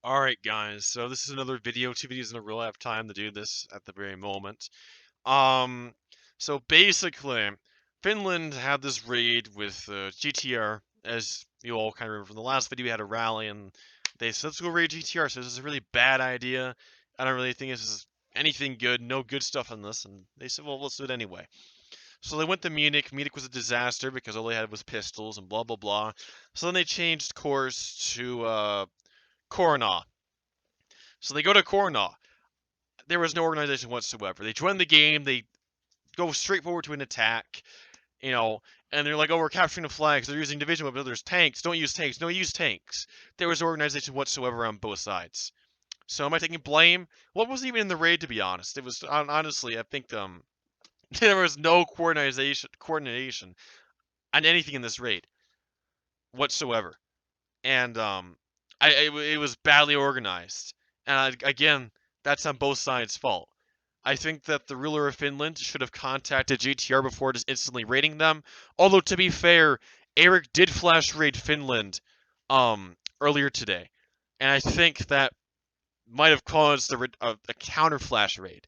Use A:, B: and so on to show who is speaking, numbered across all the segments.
A: Alright guys, so this is another video, 2 videos in a row. I have time to do this at the very moment. So basically, Finland had this raid with GTR, as you all kind of remember from the last video. We had a rally and they said, let's go raid GTR, so this is a really bad idea. I don't really think this is anything good, no good stuff in this, and they said, well, let's do it anyway. So they went to Munich. Munich was a disaster because all they had was pistols and blah blah blah. So then they changed course to Corona. So they go to Corona. There was no organization whatsoever. They join the game. They go straight forward to an attack, and they're like, oh, we're capturing the flags. They're using division weapons. There's tanks. Don't use tanks. No, use tanks. There was no organization whatsoever on both sides. So am I taking blame? What wasn't even in the raid, to be honest? It was, honestly, I think, there was no coordination on anything in this raid whatsoever. And, it was badly organized. And again, that's on both sides' fault. I think that the ruler of Finland should have contacted GTR before just instantly raiding them. Although, to be fair, Eric did flash raid Finland earlier today. And I think that might have caused a counter flash raid.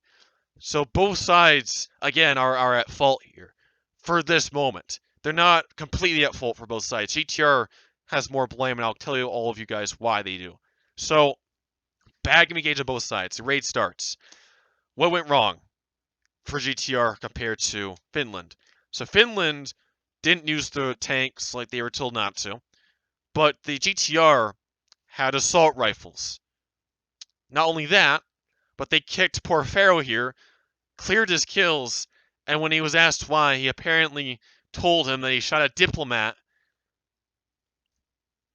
A: So both sides, again, are at fault here for this moment. They're not completely at fault for both sides. GTR has more blame, and I'll tell you all of you guys why they do. So, bad game engaged on both sides. The raid starts. What went wrong for GTR compared to Finland? So Finland didn't use the tanks like they were told not to, but the GTR had assault rifles. Not only that, but they kicked poor Pharaoh here, cleared his kills, and when he was asked why, he apparently told him that he shot a diplomat,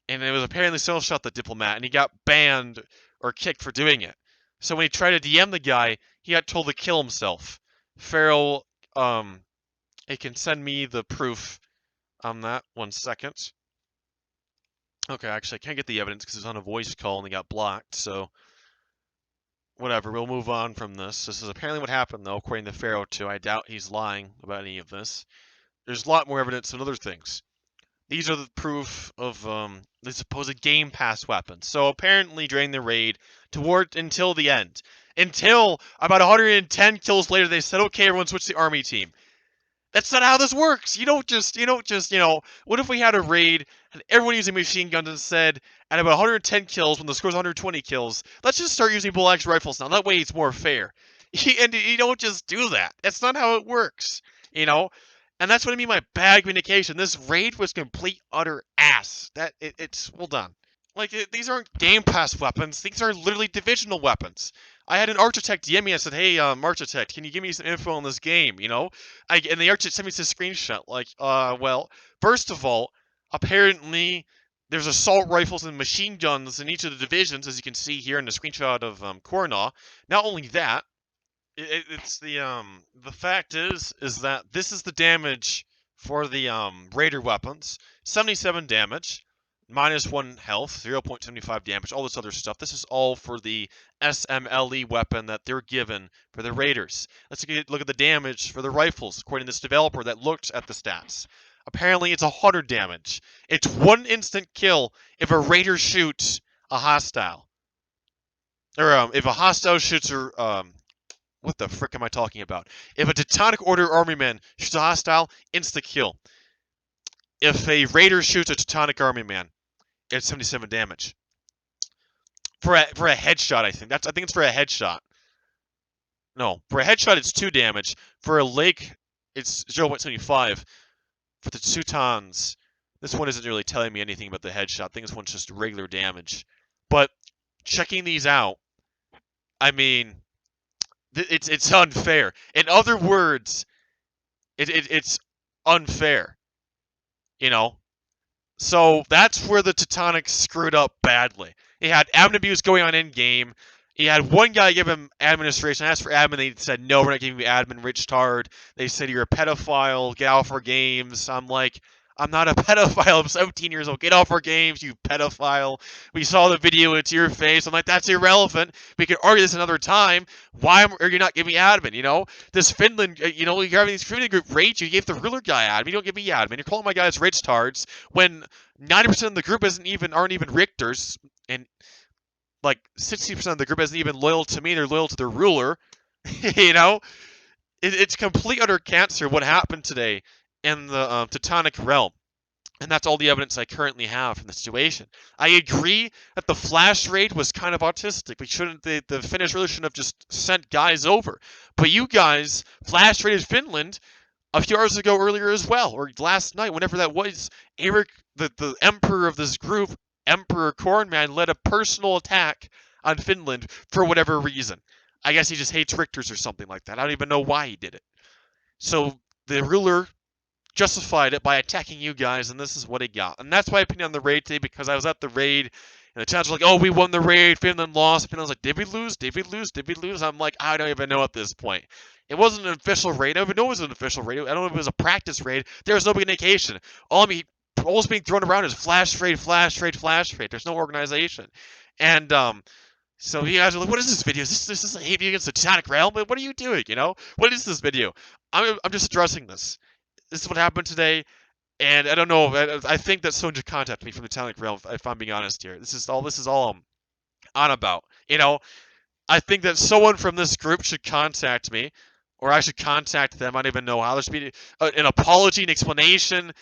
A: and it was apparently someone shot the diplomat, and he got banned or kicked for doing it. So when he tried to DM the guy, he got told to kill himself. Farrell, it can send me the proof on that. 1 second. Okay, actually, I can't get the evidence because it was on a voice call and they got blocked, so whatever, we'll move on from this. This is apparently what happened, though, according to Pharaoh, too. I doubt he's lying about any of this. There's a lot more evidence and other things. These are the proof of the supposed Game Pass weapons. So apparently during the raid, until the end, until about 110 kills later, they said, okay, everyone switch to the army team. That's not how this works. You don't just, what if we had a raid and everyone using machine guns and said, at about 110 kills, when the score's 120 kills, let's just start using bull-action rifles now. That way it's more fair. And you don't just do that. That's not how it works, And that's what I mean by bad communication. This raid was complete, utter ass. It's well done. Like, these aren't Game Pass weapons. These are literally divisional weapons. I had an architect DM me. I said, hey, architect, can you give me some info on this game, and the architect sent me this screenshot. Like, well, first of all, apparently there's assault rifles and machine guns in each of the divisions, as you can see here in the screenshot of Korna. Not only that, it's the fact is that this is the damage for the raider weapons. 77 damage, -1 health, 0.75 damage, all this other stuff. This is all for the SMLE weapon that they're given for the raiders. Let's look at the damage for the rifles, according to this developer that looked at the stats. Apparently it's 100 damage. It's 1 instant kill if a raider shoots a hostile. Or if a hostile shoots what the frick am I talking about? If a Teutonic Order Army man shoots a hostile, insta-kill. If a raider shoots a Teutonic Army man, it's 77 damage. For a headshot, I think. I think it's for a headshot. No, for a headshot, it's 2 damage. For a lake, it's 0.75. For the Teutons, this one isn't really telling me anything about the headshot. I think this one's just regular damage. But checking these out, I mean, it's unfair. In other words, it's unfair. So that's where the Teutonics screwed up badly. He had admin abuse going on in game. He had one guy give him administration. I asked for admin. They said, no, we're not giving you admin, Rich Tard. They said, you're a pedophile. Get off our games. I'm like, I'm not a pedophile. I'm 17 years old. Get off our games, you pedophile. We saw the video. It's your face. I'm like, that's irrelevant. We can argue this another time. Why are you not giving me admin, This Finland, you're having these Finland group rage. You gave the ruler guy admin. You don't give me admin. You're calling my guys Rich Tards when 90% of the group aren't even Richters. And like 60% of the group isn't even loyal to me, they're loyal to their ruler. You know? It's complete utter cancer what happened today in the Teutonic realm. And that's all the evidence I currently have from the situation. I agree that the flash raid was kind of autistic. We shouldn't, the Finnish really shouldn't have just sent guys over. But you guys flash raided Finland a few hours ago earlier as well, or last night, whenever that was. Eric, the emperor of this group, Emperor Cornman, led a personal attack on Finland for whatever reason. I guess he just hates Richters or something like that. I don't even know why he did it. So the ruler justified it by attacking you guys, and this is what he got. And that's my opinion on the raid today, because I was at the raid, and the chat's were like, oh, we won the raid, Finland lost. Finland's like, did we lose? Did we lose? Did we lose? I'm like, I don't even know at this point. It wasn't an official raid. I don't even know it was an official raid. I don't know if it was a practice raid. There was no indication. All being thrown around is flash raid, flash raid, flash raid. There's no organization. And so you guys are like, what is this video? Is this a hate against the Teutonic realm? What are you doing? You know, what is this video? I'm just addressing this. This is what happened today, and I don't know. I think that someone should contact me from the TEUTONIC realm. If I'm being honest here, this is all I'm on about. You know, I think that someone from this group should contact me, or I should contact them. I don't even know how. There should be an apology, an explanation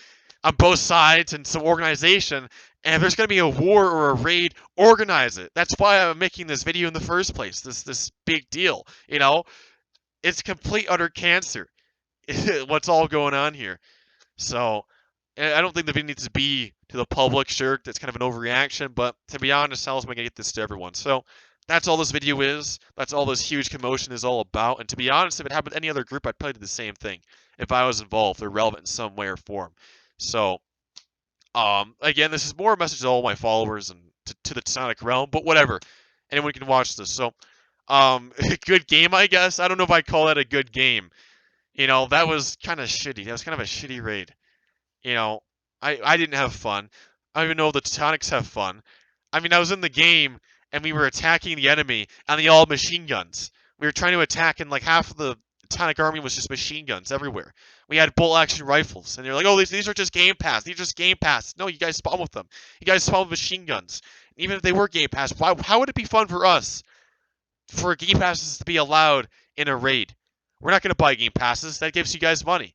A: on both sides, and some organization. And if there's going to be a war or a raid, organize it. That's why I'm making this video in the first place. This big deal. You know, it's complete utter cancer. What's all going on here. So I don't think the video needs to be to the public. Sure, that's kind of an overreaction, but to be honest, how else am I going to get this to everyone? So that's all this video is. That's all this huge commotion is all about. And to be honest, if it happened to any other group, I'd probably do the same thing if I was involved or relevant in some way or form. So again, this is more a message to all my followers and to the Teutonic realm, but whatever. Anyone can watch this. So good game, I guess. I don't know if I'd call that a good game. You know, that was kind of shitty. That was kind of a shitty raid. You know, I didn't have fun. I don't even know if the Teutonics have fun. I mean, I was in the game, and we were attacking the enemy, and they all had machine guns. We were trying to attack, and like half of the Teutonic army was just machine guns everywhere. We had bolt-action rifles, and they're like, oh, these are just game pass. These are just game pass. No, you guys spawn with them. You guys spawn with machine guns. Even if they were game pass, how would it be fun for us for game passes to be allowed in a raid? We're not going to buy game passes. That gives you guys money.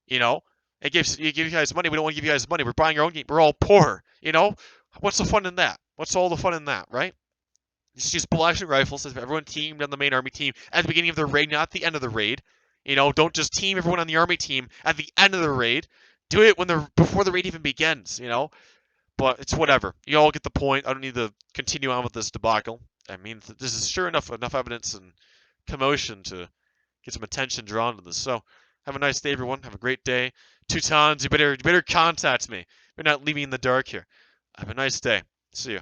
A: You know? You give you guys money. We don't want to give you guys money. We're buying our own game. We're all poor. You know? What's the fun in that? What's all the fun in that, right? Just use bolt-action rifles. Everyone teamed on the main army team at the beginning of the raid, not at the end of the raid. You know, don't just team everyone on the army team at the end of the raid. Do it before the raid even begins, you know? But it's whatever. You all get the point. I don't need to continue on with this debacle. I mean, this is sure enough evidence and commotion to get some attention drawn to this. So, have a nice day, everyone. Have a great day. Teutons, you better contact me. You're not leaving in the dark here. Have a nice day. See you.